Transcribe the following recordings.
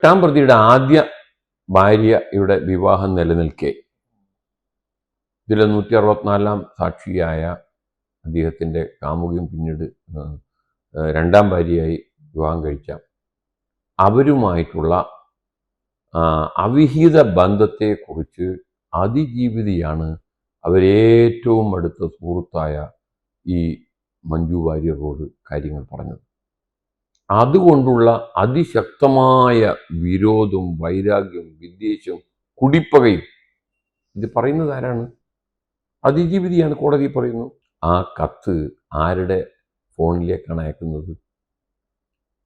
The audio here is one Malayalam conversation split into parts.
എട്ടാം പ്രതിയുടെ ആദ്യ ഭാര്യയുടെ വിവാഹം നിലനിൽക്കെ ഇതിലെ 164 സാക്ഷിയായ അദ്ദേഹത്തിൻ്റെ കാമുകിയും പിന്നീട് രണ്ടാം ഭാര്യയായി വിവാഹം കഴിച്ച അവരുമായിട്ടുള്ള അവിഹിത ബന്ധത്തെക്കുറിച്ച് അതിജീവിതയാണ് അവരേറ്റവും അടുത്ത സുഹൃത്തായ ഈ മഞ്ജു വാര്യരോട് കാര്യങ്ങൾ പറഞ്ഞത്. അതുകൊണ്ടുള്ള അതിശക്തമായ വിരോധവും വൈരാഗ്യവും വിദ്വേഷവും കുടിപ്പകയും ഇത് പറയുന്നത് ആരാണ്? അതിജീവിതയാണ്. കോടതി പറയുന്നു. ആ കത്ത് ആരുടെ ഫോണിലേക്കാണ് അയക്കുന്നത്?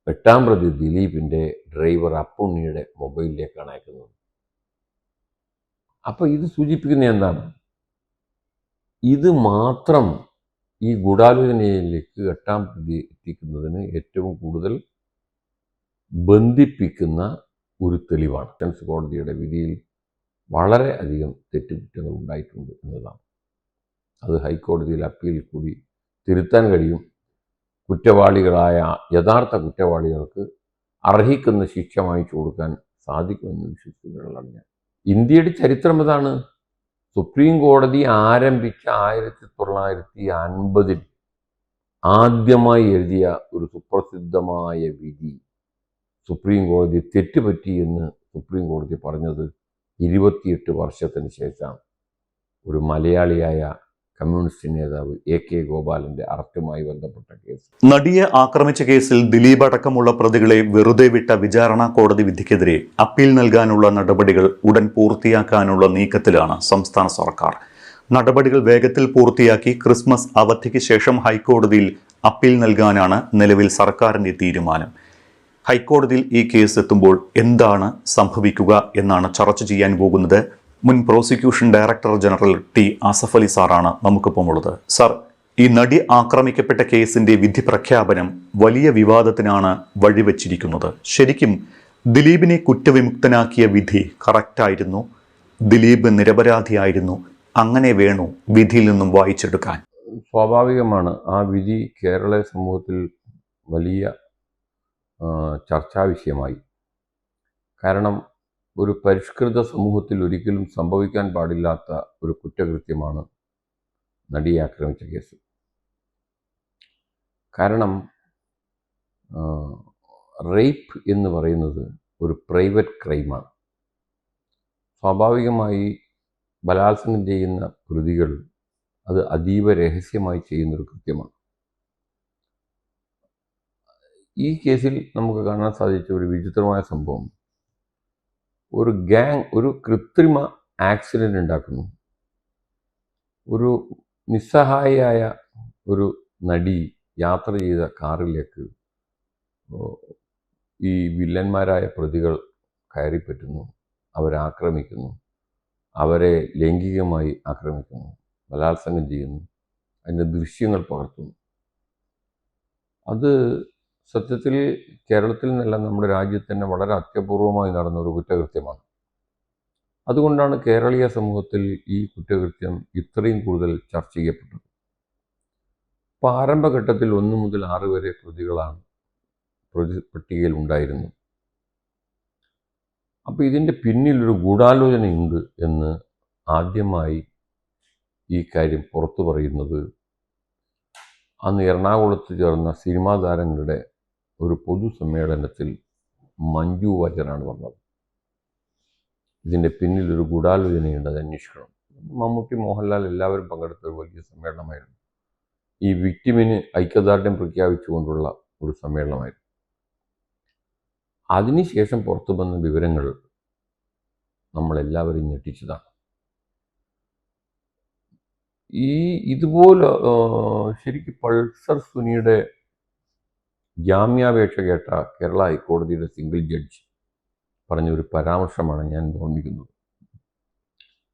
എട്ടാം പ്രതി ദിലീപിൻ്റെ ഡ്രൈവർ അപ്പുണ്ണിയുടെ മൊബൈലിലേക്കാണ് അയക്കുന്നത്. അപ്പോൾ ഇത് സൂചിപ്പിക്കുന്നത് എന്താണ്? ഇത് മാത്രം ഈ ഗൂഢാലോചനയിലേക്ക് എട്ടാം പ്രതി എത്തിക്കുന്നതിന് ഏറ്റവും കൂടുതൽ ബന്ധിപ്പിക്കുന്ന ഒരു തെളിവാണ്. സെഷൻസ് കോടതിയുടെ വിധിയിൽ വളരെ അധികം തെറ്റുകുറ്റങ്ങൾ ഉണ്ടായിട്ടുണ്ട് എന്നതാണ്. അത് ഹൈക്കോടതിയിൽ അപ്പീൽ കൂടി തിരുത്താൻ കഴിയും. കുറ്റവാളികളായ യഥാർത്ഥ കുറ്റവാളികൾക്ക് അർഹിക്കുന്ന ശിക്ഷ വാങ്ങിച്ചു കൊടുക്കാൻ സാധിക്കുമെന്ന് വിശ്വസിക്കുന്നവരാണ് ഞാൻ. ഇന്ത്യയുടെ ചരിത്രം അതാണ്. സുപ്രീം കോടതി ആരംഭിച്ച 1950 ആദ്യമായി എഴുതിയ ഒരു സുപ്രസിദ്ധമായ വിധി സുപ്രീം കോടതി തെറ്റുപറ്റി എന്ന് സുപ്രീം കോടതി പറഞ്ഞത് 28 വർഷത്തിന് ശേഷം ഒരു മലയാളിയായ കമ്മ്യൂണിസ്റ്റ് നേതാവ് AK ഗോപാലന്റെ അറസ്റ്റുമായി ബന്ധപ്പെട്ട കേസ്. നടിയെ ആക്രമിച്ച കേസിൽ ദിലീപ് അടക്കമുള്ള പ്രതികളെ വെറുതെ വിട്ട വിചാരണ കോടതി വിധിക്കെതിരെ അപ്പീൽ നൽകാനുള്ള നടപടികൾ ഉടൻ പൂർത്തിയാക്കാനുള്ള നീക്കത്തിലാണ് സംസ്ഥാന സർക്കാർ. നടപടികൾ വേഗത്തിൽ പൂർത്തിയാക്കി ക്രിസ്മസ് അവധിക്ക് ശേഷം ഹൈക്കോടതിയിൽ അപ്പീൽ നൽകാനാണ് നിലവിൽ സർക്കാരിന്റെ തീരുമാനം. ഹൈക്കോടതിയിൽ ഈ കേസ് എത്തുമ്പോൾ എന്താണ് സംഭവിക്കുക എന്നാണ് ചർച്ച ചെയ്യാൻ പോകുന്നത്. മുൻ prosecution director general T. Asaf Ali സാറാണ് നമുക്കിപ്പം ഉള്ളത്. സാർ, ഈ നടി ആക്രമിക്കപ്പെട്ട കേസിന്റെ വിധി പ്രഖ്യാപനം വലിയ വിവാദത്തിനാണ് വഴിവെച്ചിരിക്കുന്നത്. ശരിക്കും ദിലീപിനെ കുറ്റവിമുക്തനാക്കിയ വിധി കറക്റ്റായിരുന്നു? ദിലീപ് നിരപരാധിയായിരുന്നു? അങ്ങനെ വേണോ വിധിയിൽ നിന്നും വായിച്ചെടുക്കാൻ? സ്വാഭാവികമാണ്. ആ വിധി കേരള സമൂഹത്തിൽ വലിയ ചർച്ചാ വിഷയമായി. കാരണം ഒരു പരിഷ്കൃത സമൂഹത്തിൽ ഒരിക്കലും സംഭവിക്കാൻ പാടില്ലാത്ത ഒരു കുറ്റകൃത്യമാണ് നടിയെ ആക്രമിച്ച കേസ്. കാരണം റേപ്പ് എന്ന് പറയുന്നത് ഒരു പ്രൈവറ്റ് ക്രൈമാണ്. സ്വാഭാവികമായി ബലാത്സംഗം ചെയ്യുന്ന പ്രതികൾ അത് അതീവ രഹസ്യമായി ചെയ്യുന്നൊരു കൃത്യമാണ്. ഈ കേസിൽ നമുക്ക് കാണാൻ സാധിച്ച ഒരു വിചിത്രമായ സംഭവം, ഒരു ഗ്യാങ് ഒരു കൃത്രിമ ആക്സിഡൻ്റ് ഉണ്ടാക്കുന്നു. ഒരു നിസ്സഹായിയായ ഒരു നടി യാത്ര ചെയ്ത കാറിലേക്ക് ഈ വില്ലന്മാരായ പ്രതികൾ കയറിപ്പറ്റുന്നു, അവരാക്രമിക്കുന്നു, അവരെ ലൈംഗികമായി ആക്രമിക്കുന്നു, ബലാത്സംഗം ചെയ്യുന്നു, അതിൻ്റെ ദൃശ്യങ്ങൾ പകർത്തുന്നു. അത് സത്യത്തിൽ കേരളത്തിൽ നിന്നല്ല, നമ്മുടെ രാജ്യത്ത് തന്നെ വളരെ അത്യപൂർവമായി നടന്ന ഒരു കുറ്റകൃത്യമാണ്. അതുകൊണ്ടാണ് കേരളീയ സമൂഹത്തിൽ ഈ കുറ്റകൃത്യം ഇത്രയും കൂടുതൽ ചർച്ച ചെയ്യപ്പെട്ടത്. പ്രാരംഭഘട്ടത്തിൽ 1 മുതൽ 6 വരെ പ്രതികളാണ് പ്രതി പട്ടികയിൽ ഉണ്ടായിരുന്നു. അപ്പോൾ ഇതിൻ്റെ പിന്നിലൊരു ഗൂഢാലോചനയുണ്ട് എന്ന് ആദ്യമായി ഈ കാര്യം പുറത്തു പറയുന്നത് അന്ന് എറണാകുളത്ത് ചേർന്ന സിനിമാ താരങ്ങളുടെ ഒരു പൊതുസമ്മേളനത്തിൽ മഞ്ജു വാര്യരാണ് പറഞ്ഞത്. ഇതിൻ്റെ പിന്നിലൊരു ഗൂഢാലോചനയുണ്ട്, അത് അന്വേഷിക്കണം. മമ്മൂട്ടി, മോഹൻലാൽ എല്ലാവരും പങ്കെടുത്ത ഒരു വലിയ സമ്മേളനമായിരുന്നു. ഈ വിക്ടിമിന് ഐക്യദാർഢ്യം പ്രഖ്യാപിച്ചുകൊണ്ടുള്ള ഒരു സമ്മേളനമായിരുന്നു. അതിനുശേഷം പുറത്തു വന്ന വിവരങ്ങൾ നമ്മളെല്ലാവരും ഞെട്ടിച്ചതാണ്. ഇതുപോലെ ശരിക്കും പൾസർ സുനിയുടെ ജാമ്യാപേക്ഷ കേട്ട കേരള ഹൈക്കോടതിയുടെ സിംഗിൾ ജഡ്ജ് പറഞ്ഞൊരു പരാമർശമാണ് ഞാൻ ഓർമ്മിക്കുന്നത്.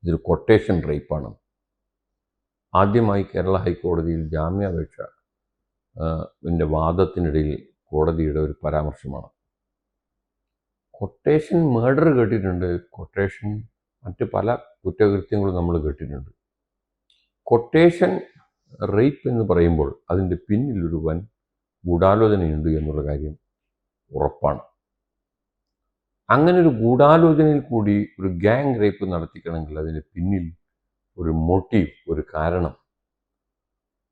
ഇതൊരു കൊട്ടേഷൻ റേപ്പാണ്. ആദ്യമായി കേരള ഹൈക്കോടതിയിൽ ജാമ്യാപേക്ഷ വാദത്തിനിടയിൽ കോടതിയുടെ ഒരു പരാമർശമാണ്. കൊട്ടേഷൻ മർഡർ കേട്ടിട്ടുണ്ട്, കൊട്ടേഷൻ മറ്റ് പല കുറ്റകൃത്യങ്ങളും നമ്മൾ കേട്ടിട്ടുണ്ട്. കൊട്ടേഷൻ റേപ്പ് എന്ന് പറയുമ്പോൾ അതിൻ്റെ പിന്നിലൊരു വൻ ഗൂഢാലോചനയുണ്ട് എന്നുള്ള കാര്യം ഉറപ്പാണ്. അങ്ങനെ ഒരു ഗൂഢാലോചനയിൽ കൂടി ഒരു ഗ്യാങ് റേപ്പ് നടത്തിക്കണമെങ്കിൽ അതിന് പിന്നിൽ ഒരു മോട്ടീവ്, ഒരു കാരണം,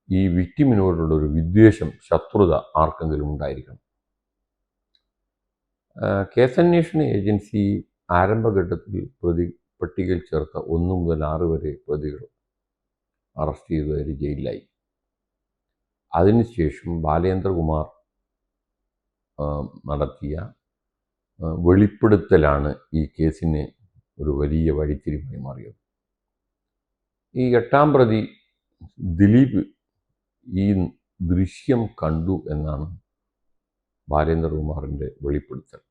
ഈ വിക്ടിമിനോടുള്ള ഒരു വിദ്വേഷം, ശത്രുത ആർക്കെങ്കിലും ഉണ്ടായിരിക്കണം. കേസന്വേഷണ ഏജൻസി ആരംഭഘട്ടത്തിൽ പട്ടികയിൽ ചേർത്ത 1 മുതൽ 6 വരെ പ്രതികൾ അറസ്റ്റ് ചെയ്തവർ ജയിലിലായി. അതിനുശേഷം ബാലേന്ദ്രകുമാർ നടത്തിയ വെളിപ്പെടുത്തലാണ് ഈ കേസിന് ഒരു വലിയ വഴിത്തിരിവായി മാറിയത്. ഈ 8-ാം പ്രതി ദിലീപ് ഈ ദൃശ്യം കണ്ടു എന്നാണ് ബാലേന്ദ്രകുമാറിൻ്റെ വെളിപ്പെടുത്തൽ.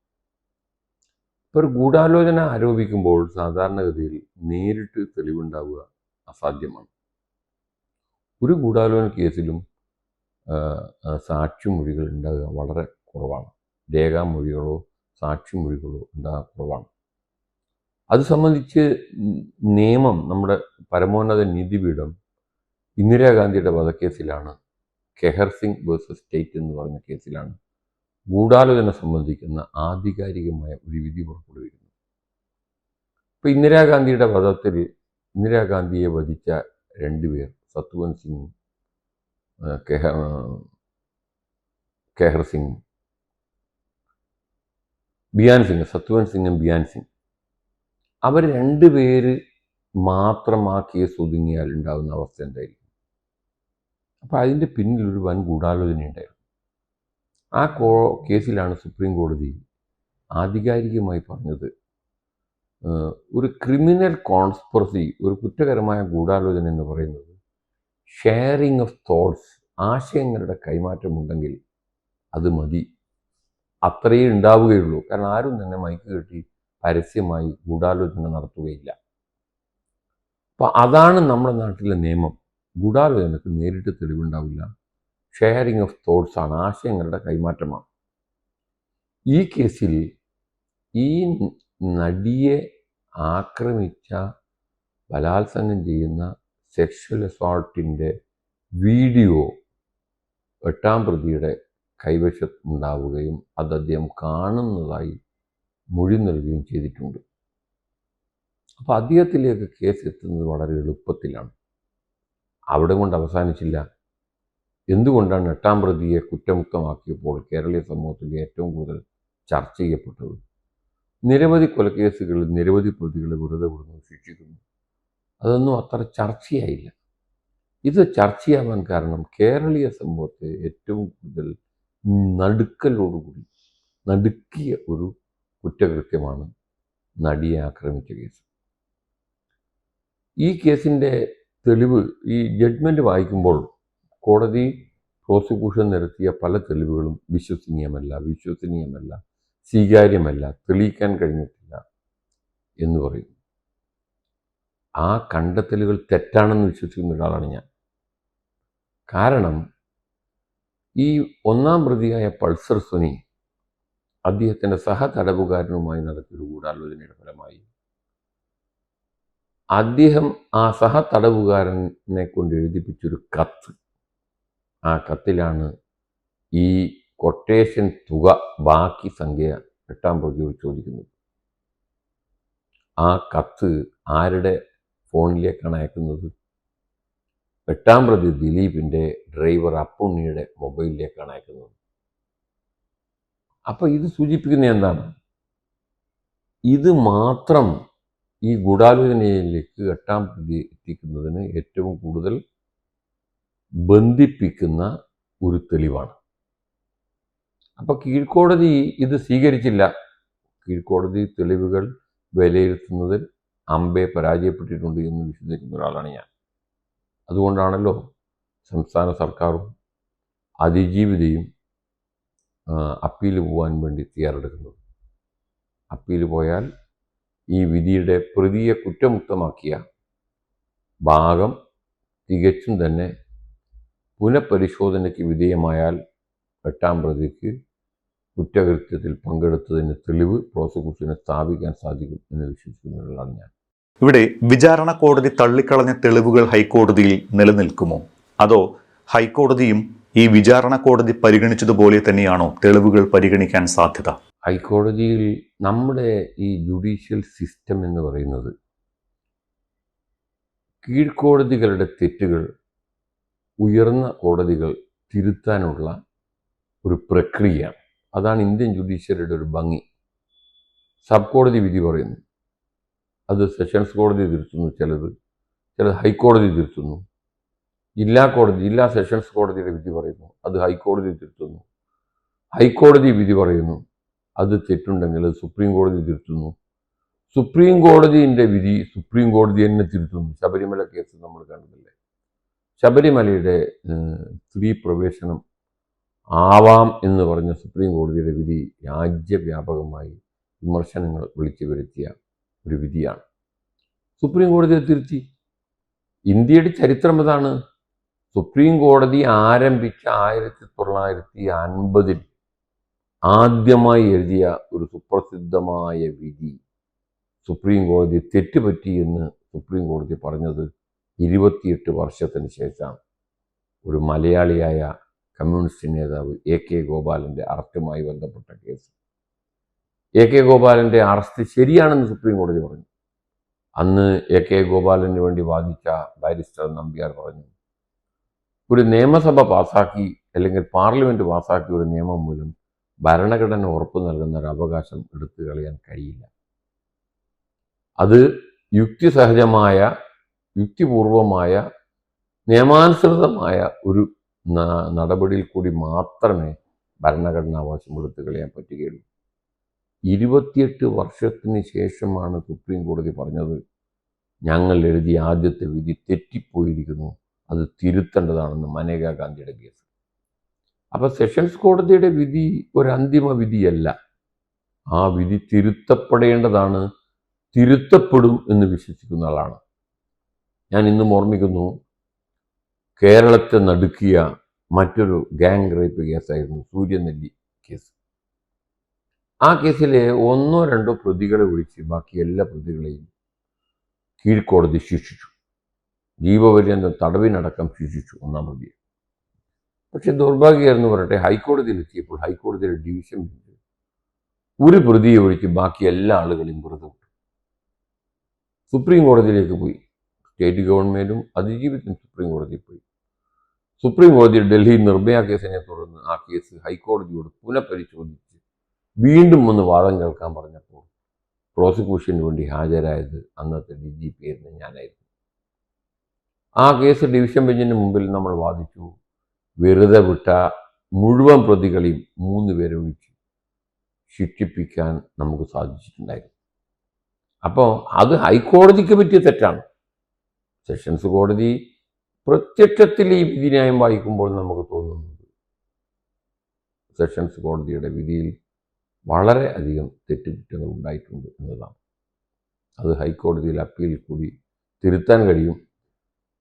ഇപ്പോൾ ഒരു ഗൂഢാലോചന ആരോപിക്കുമ്പോൾ സാധാരണഗതിയിൽ നേരിട്ട് തെളിവുണ്ടാവുക അസാധ്യമാണ്. ഒരു ഗൂഢാലോചന കേസിലും സാക്ഷിമൊഴികൾ ഉണ്ടാകുക വളരെ കുറവാണ്. രേഖാമൊഴികളോ സാക്ഷിമൊഴികളോ ഉണ്ടാകുക കുറവാണ്. അത് സംബന്ധിച്ച് നിയമം, നമ്മുടെ പരമോന്നത നീതിപീഠം ഇന്ദിരാഗാന്ധിയുടെ വധക്കേസിലാണ്, കെഹർ സിംഗ് വേഴ്സസ് സ്റ്റേറ്റ് എന്ന് പറഞ്ഞ കേസിലാണ് ഗൂഢാലോചന സംബന്ധിക്കുന്ന ആധികാരികമായ ഒരു വിധി പുറപ്പെടുവിക്കുന്നു. ഇപ്പോൾ ഇന്ദിരാഗാന്ധിയുടെ വധത്തിൽ ഇന്ദിരാഗാന്ധിയെ വധിച്ച 2 പേർ, സത്വന്ത് സിംഗും കെഹർ സിംഗും, ബിയാൻ സിംഗ്, സത്വന്ത് സിംഗും ബിയാൻ സിംഗ്, അവർ 2 പേര് മാത്രം ആ കേസ് ഒതുങ്ങിയാൽ ഉണ്ടാകുന്ന അവസ്ഥ എന്തായിരിക്കും? അപ്പോൾ അതിൻ്റെ പിന്നിൽ ഒരു വൻ ഗൂഢാലോചന ഉണ്ടായിരുന്നു. ആ കേസിലാണ് സുപ്രീം കോടതി ആധികാരികമായി പറഞ്ഞത്, ഒരു ക്രിമിനൽ കോൺസ്പിറസി, ഒരു കുറ്റകരമായ ഗൂഢാലോചന എന്ന് പറയുന്നത് ഷെയറിങ് ഓഫ് തോട്ട്സ്, ആശയങ്ങളുടെ കൈമാറ്റമുണ്ടെങ്കിൽ അത് മതി, അത്രയേ ഉണ്ടാവുകയുള്ളൂ. കാരണം ആരും തന്നെ മൈക്ക് കെട്ടി പരസ്യമായി ഗൂഢാലോചന നടത്തുകയില്ല. അപ്പോൾ അതാണ് നമ്മുടെ നാട്ടിലെ നിയമം. ഗൂഢാലോചനക്ക് നേരിട്ട് തെളിവുണ്ടാവില്ല, ഷെയറിങ് ഓഫ് തോട്ട്സ് ആണ്, ആശയങ്ങളുടെ കൈമാറ്റമാണ്. ഈ കേസിൽ ഈ നടിയെ ആക്രമിച്ച, ബലാത്സംഗം ചെയ്യുന്ന സെക്ഷൽ അസോൾട്ടിൻ്റെ വീഡിയോ 8-ാം പ്രതിയുടെ കൈവശമുണ്ടാവുകയും അത് അദ്ദേഹം കാണുന്നതായി മൊഴി നൽകുകയും ചെയ്തിട്ടുണ്ട്. അപ്പോൾ അദ്ദേഹത്തിലേക്ക് കേസ് എത്തുന്നത് വളരെ എളുപ്പത്തിലാണ്. അവിടെ കൊണ്ട് അവസാനിച്ചില്ല. എന്തുകൊണ്ടാണ് 8-ാം പ്രതിയെ കുറ്റമുക്തമാക്കിയപ്പോൾ കേരളീയ സമൂഹത്തിൽ ഏറ്റവും കൂടുതൽ ചർച്ച ചെയ്യപ്പെട്ടത്? നിരവധി കൊലക്കേസുകളിൽ നിരവധി പ്രതികളെ വെറുതെ വിടുന്നു, ശിക്ഷിക്കുന്നു. അതൊന്നും അത്ര ചർച്ചയായില്ല. ഇത് ചർച്ചയാവാൻ കാരണം കേരളീയ സമൂഹത്തെ ഏറ്റവും കൂടുതൽ നടുക്കലോടുകൂടി നടുക്കിയ ഒരു കുറ്റകൃത്യമാണ് നടിയെ ആക്രമിച്ച കേസ്. ഈ കേസിൻ്റെ തെളിവ്, ഈ ജഡ്ജ്മെൻറ്റ് വായിക്കുമ്പോൾ കോടതി പ്രോസിക്യൂഷൻ നിരത്തിയ പല തെളിവുകളും വിശ്വസനീയമല്ല, സ്വീകാര്യമല്ല, തെളിയിക്കാൻ കഴിഞ്ഞിട്ടില്ല എന്ന് പറയും. ആ കണ്ടെത്തലുകൾ തെറ്റാണെന്ന് വിശ്വസിക്കുന്ന ഒരാളാണ് ഞാൻ. കാരണം ഈ 1-ാം പ്രതിയായ പൾസർ സുനി അദ്ദേഹത്തിൻ്റെ സഹതടവുകാരനുമായി നടത്തിയൊരു ഗൂഢാലോചനയുടെ ഫലമായി അദ്ദേഹം ആ സഹതടവുകാരനെ കൊണ്ട് എഴുതിപ്പിച്ചൊരു കത്ത്, ആ കത്തിലാണ് ഈ കൊട്ടേഷൻ തുക ബാക്കി സംഖ്യ 8-ാം പ്രതിയോട് ചോദിക്കുന്നത്. ആ കത്ത് ആരുടെ ഫോണിലേക്കാണ് അയക്കുന്നത്? 8-ാം പ്രതി ദിലീപിൻ്റെ ഡ്രൈവർ അപ്പുണ്ണിയുടെ മൊബൈലിലേക്കാണ് അയക്കുന്നത്. അപ്പോൾ ഇത് സൂചിപ്പിക്കുന്നത് എന്താണ്? ഇത് മാത്രം ഈ ഗൂഢാലോചനയിലേക്ക് 8-ാം പ്രതി എത്തിക്കുന്നതിന് ഏറ്റവും കൂടുതൽ ബന്ധിപ്പിക്കുന്ന ഒരു തെളിവാണ്. അപ്പോൾ കീഴ്ക്കോടതി ഇത് സ്വീകരിച്ചില്ല. കീഴ്ക്കോടതി തെളിവുകൾ വിലയിരുത്തുന്നതിൽ അമ്പെ പരാജയപ്പെട്ടിട്ടുണ്ട് എന്ന് വിശ്വസിക്കുന്ന ഒരാളാണ് ഞാൻ. അതുകൊണ്ടാണല്ലോ സംസ്ഥാന സർക്കാരും അതിജീവിതയും അപ്പീൽ പോകാൻ വേണ്ടി തയ്യാറെടുക്കുന്നത്. അപ്പീൽ പോയാൽ ഈ വിധിയുടെ പ്രതിയെ കുറ്റമുക്തമാക്കിയ ഭാഗം തികച്ചും തന്നെ പുനഃപരിശോധനയ്ക്ക് വിധേയമായാൽ 8-ാം പ്രതിക്ക് കുറ്റകൃത്യത്തിൽ പങ്കെടുത്തതിന് തെളിവ് പ്രോസിക്യൂഷനെ സ്ഥാപിക്കാൻ സാധിക്കും എന്ന് വിശ്വസിക്കുന്നതാണ് ഞാൻ. ഇവിടെ വിചാരണ കോടതി തള്ളിക്കളഞ്ഞ തെളിവുകൾ ഹൈക്കോടതിയിൽ നിലനിൽക്കുമോ? അതോ ഹൈക്കോടതിയും ഈ വിചാരണ കോടതി പരിഗണിച്ചതുപോലെ തന്നെയാണോ തെളിവുകൾ പരിഗണിക്കാൻ സാധ്യത? ഹൈക്കോടതിയിൽ നമ്മുടെ ഈ ജുഡീഷ്യൽ സിസ്റ്റം എന്ന് പറയുന്നത് കീഴ്ക്കോടതികളുടെ തെറ്റുകൾ ഉയർന്ന കോടതികൾ തിരുത്താനുള്ള ഒരു പ്രക്രിയയാണ്. അതാണ് ഇന്ത്യൻ ജുഡീഷ്യറിയുടെ ഒരു ഭംഗി. സബ് കോടതി വിധി പറയുന്നു, അത് സെഷൻസ് കോടതി തിരുത്തുന്നു, ചിലത് ഹൈക്കോടതി തിരുത്തുന്നു. ജില്ലാ സെഷൻസ് കോടതിയുടെ വിധി പറയുന്നു, അത് ഹൈക്കോടതി തിരുത്തുന്നു. ഹൈക്കോടതി വിധി പറയുന്നു, അത് തെറ്റുണ്ടെങ്കിൽ അത് സുപ്രീം കോടതി തിരുത്തുന്നു. സുപ്രീം കോടതിൻ്റെ വിധി സുപ്രീം കോടതി തന്നെ തിരുത്തുന്നു. ശബരിമല കേസ് നമ്മൾ കണ്ടതല്ലേ. ശബരിമലയുടെ സ്ത്രീ പ്രവേശനം ആവാം എന്ന് പറഞ്ഞ സുപ്രീം കോടതിയുടെ വിധി രാജ്യവ്യാപകമായി വിമർശനങ്ങൾ വിളിച്ചു വരുത്തിയ ഒരു വിധിയാണ്. സുപ്രീം കോടതിയെ തിരുത്തി. ഇന്ത്യയുടെ ചരിത്രം അതാണ്. സുപ്രീം കോടതി ആരംഭിച്ച 1950 ആദ്യമായി എഴുതിയ ഒരു സുപ്രസിദ്ധമായ വിധി, സുപ്രീം കോടതി തെറ്റുപറ്റി എന്ന് സുപ്രീം കോടതി പറഞ്ഞത് 28 വർഷത്തിന് ശേഷമാണ്. ഒരു മലയാളിയായ കമ്മ്യൂണിസ്റ്റ് നേതാവ് AK ഗോപാലൻ്റെ അറസ്റ്റുമായി ബന്ധപ്പെട്ട കേസ്. AK ഗോപാലൻ്റെ അറസ്റ്റ് ശരിയാണെന്ന് സുപ്രീം കോടതി പറഞ്ഞു. അന്ന് AK ഗോപാലന് വേണ്ടി വാദിച്ച ബാരിസ്റ്റർ നമ്പ്യാർ പറഞ്ഞു, ഒരു നിയമസഭ പാസാക്കി അല്ലെങ്കിൽ പാർലമെന്റ് പാസാക്കിയ ഒരു നിയമം മൂലം ഭരണഘടന ഉറപ്പു നൽകുന്ന ഒരു അവകാശം എടുത്തു കളയാൻ കഴിയില്ല. അത് യുക്തിസഹജമായ, യുക്തിപൂർവമായ, നിയമാനുസൃതമായ ഒരു നടപടിയിൽ കൂടി മാത്രമേ ഭരണഘടനാവകാശം എടുത്തു കളയാൻ പറ്റുകയുള്ളൂ. 28 വർഷത്തിന് ശേഷമാണ് സുപ്രീം കോടതി പറഞ്ഞത്, ഞങ്ങൾ എഴുതിയ ആദ്യത്തെ വിധി തെറ്റിപ്പോയിരിക്കുന്നു, അത് തിരുത്തേണ്ടതാണെന്ന് മനേകാ ഗാന്ധിയുടെ കേസ്. അപ്പോൾ സെഷൻസ് കോടതിയുടെ വിധി ഒരു അന്തിമ വിധിയല്ല. ആ വിധി തിരുത്തപ്പെടേണ്ടതാണ്, തിരുത്തപ്പെടും എന്ന് വിശ്വസിക്കുന്ന ആളാണ് ഞാൻ. ഇന്നും ഓർമ്മിക്കുന്നു, കേരളത്തെ നടുക്കിയ മറ്റൊരു ഗാങ് റേപ്പ് കേസായിരുന്നു സൂര്യനെല്ലി കേസ്. ആ കേസിലെ 1-2 പ്രതികളെ ഒഴിച്ച് ബാക്കി എല്ലാ പ്രതികളെയും കീഴ്ക്കോടതി ശിക്ഷിച്ചു. ജീവപര്യന്തം തടവിനടക്കം ശിക്ഷിച്ചു 1-ാം പ്രതിയെ. പക്ഷെ ദൗർഭാഗ്യമായിരുന്നു പറയട്ടെ, ഹൈക്കോടതിയിലെത്തിയപ്പോൾ ഹൈക്കോടതിയുടെ ഡിവിഷൻ ബെഞ്ച് ഒരു പ്രതിയെ ഒഴിച്ച് ബാക്കി എല്ലാ ആളുകളെയും വെറുതെ വിട്ടു. സുപ്രീം കോടതിയിലേക്ക് പോയി. സ്റ്റേറ്റ് ഗവൺമെൻറ്റും അതിജീവിതം സുപ്രീം കോടതിയിൽ പോയി. സുപ്രീം കോടതി ഡൽഹി നിർഭയ കേസിനെ തുടർന്ന് ആ കേസ് ഹൈക്കോടതിയോട് പുനഃപരിശോധിച്ച് വീണ്ടും ഒന്ന് വാദം കേൾക്കാൻ പറഞ്ഞപ്പോൾ പ്രോസിക്യൂഷന് വേണ്ടി ഹാജരായത് അന്നത്തെ DGP ആയിരുന്ന ഞാനായിരുന്നു. ആ കേസ് ഡിവിഷൻ ബെഞ്ചിന് മുമ്പിൽ നമ്മൾ വാദിച്ചു. വെറുതെ വിട്ട മുഴുവൻ പ്രതികളെയും 3 പേരെ ഒഴിച്ച് ശിക്ഷിപ്പിക്കാൻ നമുക്ക് സാധിച്ചിട്ടുണ്ടായിരുന്നു. അപ്പോൾ അത് ഹൈക്കോടതിക്ക് പറ്റിയ തെറ്റാണ്. സെഷൻസ് കോടതി പ്രത്യക്ഷത്തിൽ ഈ വിധിന്യായം വായിക്കുമ്പോൾ നമുക്ക് തോന്നുന്നത് സെഷൻസ് കോടതിയുടെ വിധിയിൽ വളരെ അധികം തെറ്റുകുറ്റങ്ങൾ ഉണ്ടായിട്ടുണ്ട് എന്നതാണ്. അത് ഹൈക്കോടതിയിൽ അപ്പീൽ കൂടി തിരുത്താൻ കഴിയും.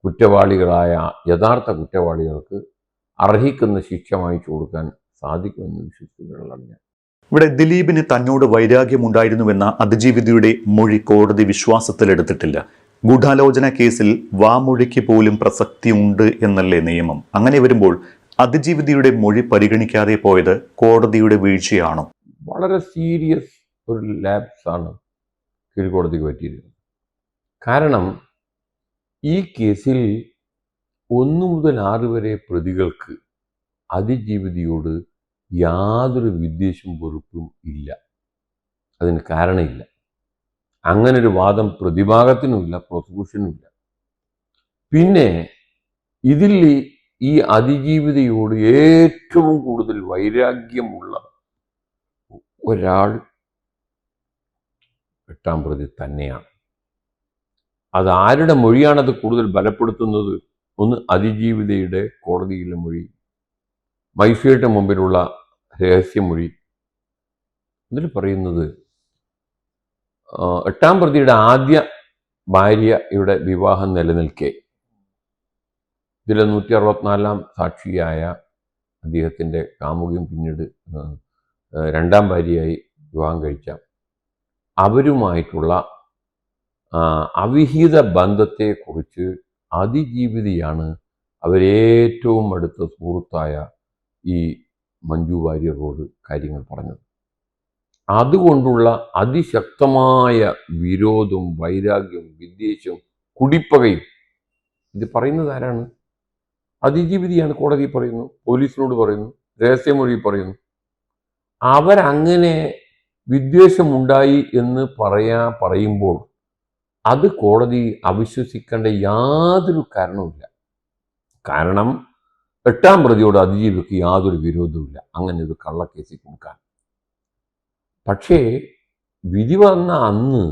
കുറ്റവാളികളായ യഥാർത്ഥ കുറ്റവാളികൾക്ക് അർഹിക്കുന്ന ശിക്ഷ വാങ്ങിച്ചു കൊടുക്കാൻ സാധിക്കുമെന്ന് വിശ്വസിക്കുന്നവരാണ് ഞാൻ. ഇവിടെ ദിലീപിന് തന്നോട് വൈരാഗ്യമുണ്ടായിരുന്നുവെന്ന അതിജീവിതയുടെ മൊഴി കോടതി വിശ്വാസത്തിലെടുത്തിട്ടില്ല. ഗൂഢാലോചന കേസിൽ വാമൊഴിക്ക് പോലും പ്രസക്തി ഉണ്ട് എന്നല്ലേ നിയമം? അങ്ങനെ വരുമ്പോൾ അതിജീവിതയുടെ മൊഴി പരിഗണിക്കാതെ പോയത് കോടതിയുടെ വീഴ്ചയാണോ? വളരെ സീരിയസ് ഒരു ലാപ്സാണ് കീഴ്ക്കോടതിക്ക് പറ്റിയിരിക്കുന്നത്. കാരണം ഈ കേസിൽ 1 മുതൽ 6 വരെ പ്രതികൾക്ക് അതിജീവിതയോട് യാതൊരു വിദ്വേഷവും വെറുപ്പും ഇല്ല. അതിന് കാരണമില്ല. അങ്ങനൊരു വാദം പ്രതിഭാഗത്തിനുമില്ല, പ്രോസിക്യൂഷനുമില്ല. പിന്നെ ഇതിൽ ഈ അതിജീവിതയോട് ഏറ്റവും കൂടുതൽ വൈരാഗ്യമുള്ള ഒരാൾ 8-ാം പ്രതി തന്നെയാണ്. അത് ആരുടെ മൊഴിയാണത് കൂടുതൽ ബലപ്പെടുത്തുന്നത്? ഒന്ന് അതിജീവിതയുടെ കോടതിയിലെ മൊഴി, മജിസ്ട്രേറ്റിന് മുമ്പിലുള്ള രഹസ്യമൊഴി. ഇതിൽ പറയുന്നത് 8-ാം പ്രതിയുടെ ആദ്യ ഭാര്യയുടെ വിവാഹം നിലനിൽക്കെ ഇതിലെ 164-ാം സാക്ഷിയായ അദ്ദേഹത്തിൻ്റെ കാമുകിയും പിന്നീട് 2-ാം ഭാര്യയായി വിവാഹം കഴിച്ച അവരുമായിട്ടുള്ള അവിഹിത ബന്ധത്തെക്കുറിച്ച് അതിജീവിതയാണ് അവരേറ്റവും അടുത്ത സുഹൃത്തായ ഈ മഞ്ജു വാര്യരോട് കാര്യങ്ങൾ പറഞ്ഞത്. അതുകൊണ്ടുള്ള അതിശക്തമായ വിരോധവും വൈരാഗ്യവും വിദ്വേഷവും കുടിപ്പകയും. ഇത് പറയുന്നത് ആരാണ്? അതിജീവിതയാണ്. കോടതി പറയുന്നു, പോലീസിനോട് പറയുന്നു, രഹസ്യമൊഴി പറയുന്നു. അവരങ്ങനെ വിദ്വേഷമുണ്ടായി എന്ന് പറയുമ്പോൾ അത് കോടതി അവിശ്വസിക്കേണ്ട യാതൊരു കാരണവുമില്ല. കാരണം 8-ാം പ്രതിയോട് അതിജീവിക്ക് യാതൊരു വിരോധവുമില്ല അങ്ങനെ ഒരു കള്ളക്കേസിൽ കൊടുക്കാൻ. പക്ഷേ വിധി വന്ന അന്ന്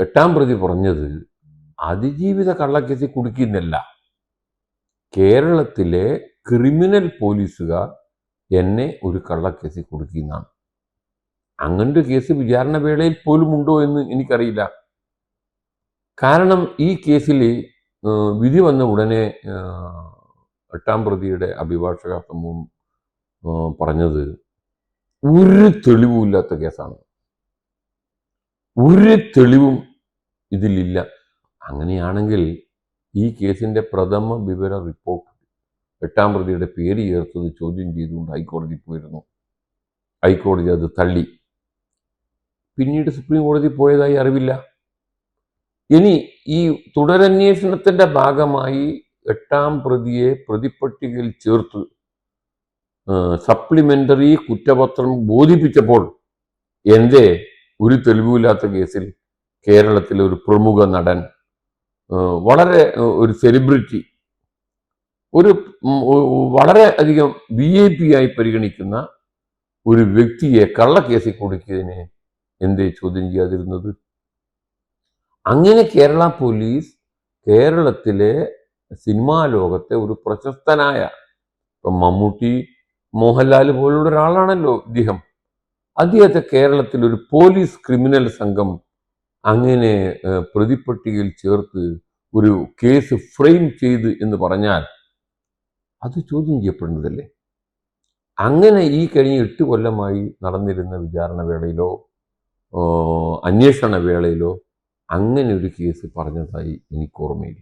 8-ാം പ്രതി പറഞ്ഞത് അതിജീവിത കള്ളക്കേസിൽ കുടുക്കിയെന്നല്ല, കേരളത്തിലെ ക്രിമിനൽ പോലീസുകാർ എന്നെ ഒരു കള്ളക്കേസിൽ കുടുക്കിയെന്നാണ്. അങ്ങനൊരു കേസ് വിചാരണ വേളയിൽ പോലും ഉണ്ടോ എന്ന് എനിക്കറിയില്ല. കാരണം ഈ കേസിൽ വിധി വന്ന ഉടനെ 8-ാം പ്രതിയുടെ അഭിഭാഷക സമൂഹം പറഞ്ഞത് ഒരു തെളിവുമില്ലാത്ത കേസാണ്, ഒരു തെളിവും ഇതിലില്ല. അങ്ങനെയാണെങ്കിൽ ഈ കേസിൻ്റെ പ്രഥമ വിവര റിപ്പോർട്ട് 8-ാം പ്രതിയുടെ പേര് ചേർത്തത് ചോദ്യം ചെയ്തുകൊണ്ട് ഹൈക്കോടതി പോയിരുന്നു. ഹൈക്കോടതി അത് തള്ളി. പിന്നീട് സുപ്രീം കോടതി പോയതായി അറിവില്ല. ഇനി ഈ തുടരന്വേഷണത്തിൻ്റെ ഭാഗമായി 8-ാം പ്രതിയെ പ്രതിപ്പട്ടികയിൽ ചേർത്ത് സപ്ലിമെൻ്ററി കുറ്റപത്രം ബോധിപ്പിച്ചപ്പോൾ എന്തേ ഒരു തെളിവുമില്ലാത്ത കേസിൽ കേരളത്തിലെ ഒരു പ്രമുഖ നടൻ, വളരെ ഒരു സെലിബ്രിറ്റി, ഒരു വളരെ അധികം VIP ആയി പരിഗണിക്കുന്ന ഒരു വ്യക്തിയെ കള്ളക്കേസിൽ കൊടുക്കിയതിനെ എന്തേ ചോദ്യം ചെയ്യാതിരുന്നത്? അങ്ങനെ കേരള പോലീസ് കേരളത്തിലെ സിനിമാ ലോകത്തെ ഒരു പ്രശസ്തനായ, ഇപ്പം മമ്മൂട്ടി, മോഹൻലാൽ പോലുള്ള ഒരാളാണല്ലോ ഇദ്ദേഹം, അദ്ദേഹത്തെ കേരളത്തിൽ ഒരു പോലീസ് ക്രിമിനൽ സംഘം അങ്ങനെ പ്രതിപ്പട്ടികയിൽ ചേർത്ത് ഒരു കേസ് ഫ്രെയിം ചെയ്ത് എന്ന് പറഞ്ഞാൽ അത് ചോദ്യം ചെയ്യപ്പെടുന്നതല്ലേ? അങ്ങനെ ഈ കഴിഞ്ഞ 8 കൊല്ലമായി നടന്നിരുന്ന വിചാരണ വേളയിലോ അന്വേഷണ വേളയിലോ അങ്ങനെ ഒരു കേസ് പറഞ്ഞതായി എനിക്ക് ഓർമ്മയില്ല.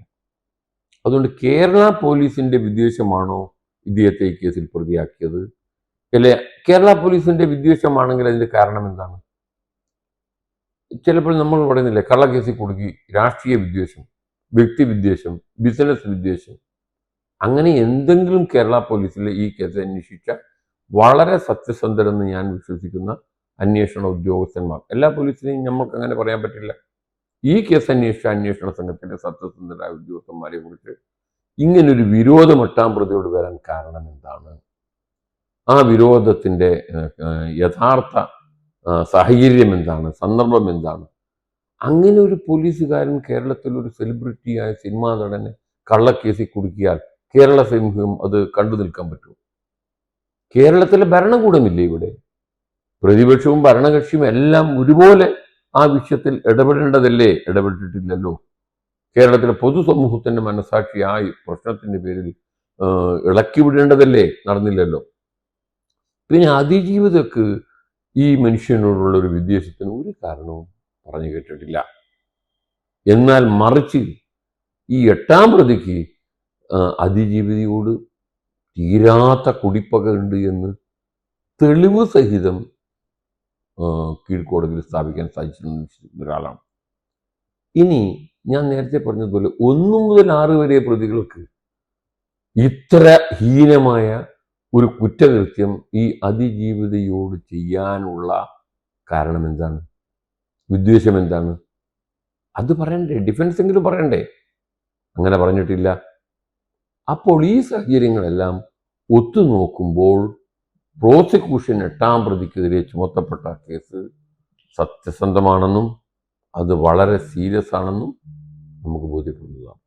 അതുകൊണ്ട് കേരള പോലീസിൻ്റെ വിദ്വേഷമാണോ ഇദ്ദേഹത്തെ ഈ കേസിൽ പ്രതിയാക്കിയത്? അല്ലെ കേരള പോലീസിൻ്റെ വിദ്വേഷമാണെങ്കിൽ അതിൻ്റെ കാരണം എന്താണ്? ചിലപ്പോൾ നമ്മൾ പറയുന്നില്ലേ, കള്ളക്കേസിൽ കുടുക്കി രാഷ്ട്രീയ വിദ്വേഷം, വ്യക്തി വിദ്വേഷം, ബിസിനസ് വിദ്വേഷം. അങ്ങനെ എന്തെങ്കിലും കേരള പോലീസിലെ ഈ കേസ് അന്വേഷിച്ച വളരെ സത്യസന്ധരെന്ന് ഞാൻ വിശ്വസിക്കുന്ന അന്വേഷണ ഉദ്യോഗസ്ഥന്മാർ, എല്ലാ പോലീസിനെയും നമുക്ക് അങ്ങനെ പറയാൻ പറ്റില്ല, ഈ കേസ് അന്വേഷിച്ച അന്വേഷണ സംഘത്തിലെ സത്യസന്ധരായ ഉദ്യോഗസ്ഥന്മാരെ കുറിച്ച് ഇങ്ങനൊരു വിരോധം 8-ാം പ്രതിയോട് വരാൻ കാരണം എന്താണ്? ആ വിരോധത്തിൻ്റെ യഥാർത്ഥ സാഹചര്യം എന്താണ്? സന്ദർഭം എന്താണ്? അങ്ങനെ ഒരു പോലീസുകാരൻ കേരളത്തിൽ ഒരു സെലിബ്രിറ്റിയായ സിനിമാ നടനെ കള്ളക്കേസിൽ കുടുക്കിയാൽ കേരള സമൂഹം അത് കണ്ടു നിൽക്കാൻ പറ്റുമോ? കേരളത്തിലെ ഭരണകൂടമില്ലേ ഇവിടെ? പ്രതിപക്ഷവും ഭരണകക്ഷിയും എല്ലാം ഒരുപോലെ ആ വിഷയത്തിൽ ഇടപെടേണ്ടതല്ലേ? ഇടപെട്ടിട്ടില്ലല്ലോ. കേരളത്തിലെ പൊതുസമൂഹത്തിൻ്റെ മനസാക്ഷിയായി പ്രശ്നത്തിൻ്റെ പേരിൽ ഇളക്കി വിടേണ്ടതല്ലേ? നടന്നില്ലല്ലോ. പിന്നെ അതിജീവിതക്ക് ഈ മനുഷ്യനോടുള്ള ഒരു വിദ്വേഷത്തിന് ഒരു കാരണവും പറഞ്ഞു കേട്ടിട്ടില്ല. എന്നാൽ മറിച്ച് ഈ 8-ാം പ്രതിക്ക് അതിജീവിതയോട് തീരാത്ത കുടിപ്പക ഉണ്ട് എന്ന് തെളിവ് സഹിതം കീഴ്ക്കോടതിയിൽ സ്ഥാപിക്കാൻ സാധിച്ചിരുന്ന ഒരാളാണ്. ഇനി ഞാൻ നേരത്തെ പറഞ്ഞതുപോലെ 1 മുതൽ 6 വരെ പ്രതികൾക്ക് ഇത്ര ഹീനമായ ഒരു കുറ്റകൃത്യം ഈ അതിജീവിതയോട് ചെയ്യാനുള്ള കാരണം എന്താണ്? വിദ്വേഷം എന്താണ്? അത് പറയണ്ടേ? ഡിഫൻസ് എങ്കിലും പറയണ്ടേ? അങ്ങനെ പറഞ്ഞിട്ടില്ല. അപ്പോൾ ഈ സാഹചര്യങ്ങളെല്ലാം ഒത്തുനോക്കുമ്പോൾ പ്രോസിക്യൂഷൻ 8-ാം പ്രതിക്കെതിരെ ചുമത്തപ്പെട്ട കേസ് സത്യസന്ധമാണെന്നും അത് വളരെ സീരിയസ് ആണെന്നും നമുക്ക് ബോധ്യപ്പെടുന്നതാണ്.